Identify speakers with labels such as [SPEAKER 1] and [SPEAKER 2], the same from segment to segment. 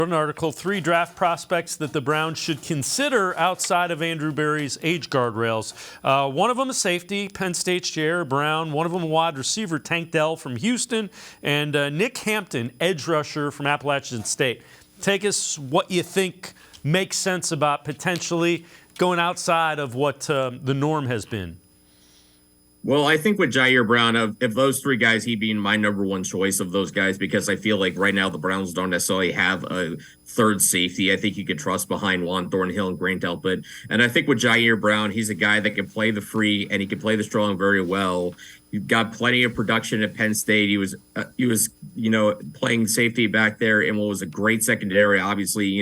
[SPEAKER 1] An article, 3 draft prospects that the Browns should consider outside of Andrew Berry's age guardrails. One of them a safety, Penn State's Ji'Ayir Brown. One of them a wide receiver, Tank Dell from Houston. And Nick Hampton, edge rusher from Appalachian State. Take us what you think makes sense about potentially going outside of what the norm has been.
[SPEAKER 2] Well, I think with Ji'Ayir Brown, of those 3 guys, he'd be my number 1 choice of those guys, because I feel like right now the Browns don't necessarily have a third safety I think you could trust behind Juan Thornhill and Grant Delpit. And I think with Ji'Ayir Brown, he's a guy that can play the free and he can play the strong very well. You've got plenty of production at Penn State. He was, playing safety back there in what was a great secondary. Obviously,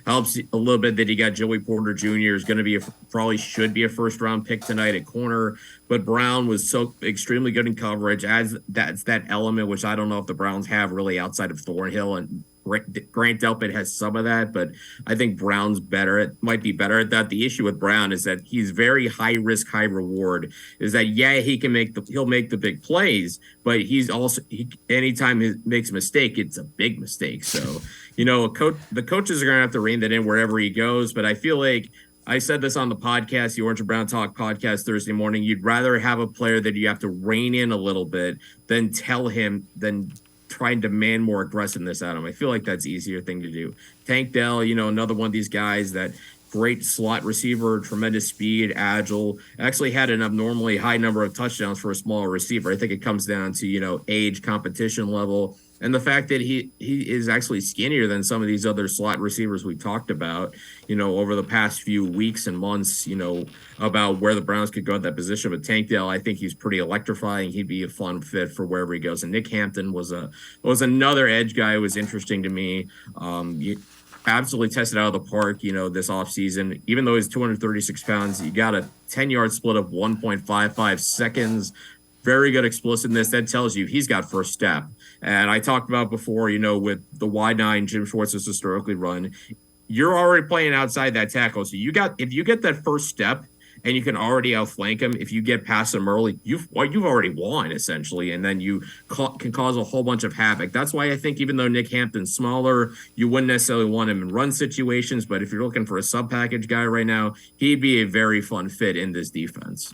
[SPEAKER 2] helps a little bit that he got Joey Porter Jr. is going to be probably should be a first-round pick tonight at corner. But Brown was so extremely good in coverage. As that's that element which I don't know if the Browns have really outside of Thornhill, and Grant Delpit has some of that, but I think Brown's might be better at that. The issue with Brown is that he's very high risk, high reward. Is that he'll make the big plays, but he's also anytime he makes a mistake, it's a big mistake. So the coaches are gonna have to rein that in wherever he goes. But I feel like I said this on the podcast, the Orange and Brown Talk podcast Thursday morning. You'd rather have a player that you have to rein in a little bit than try and demand more aggressiveness out of him. I feel like that's easier thing to do. Tank Dell, another one of these guys that great slot receiver, tremendous speed, agile, actually had an abnormally high number of touchdowns for a smaller receiver. I think it comes down to, age, competition level, and the fact that he is actually skinnier than some of these other slot receivers we talked about, over the past few weeks and months, about where the Browns could go at that position. But Tank Dell, I think he's pretty electrifying. He'd be a fun fit for wherever he goes. And Nick Hampton was another edge guy who was interesting to me. Absolutely tested out of the park, this offseason. Even though he's 236 pounds, he got a 10-yard split of 1.55 seconds. Very good explosiveness. That tells you he's got first step. And I talked about before, with the wide 9 Jim Schwartz has historically run, you're already playing outside that tackle. So if you get that first step and you can already outflank him, if you get past him early, you've already won essentially, and then you can cause a whole bunch of havoc. That's why I think even though Nick Hampton's smaller, you wouldn't necessarily want him in run situations. But if you're looking for a sub package guy right now, he'd be a very fun fit in this defense.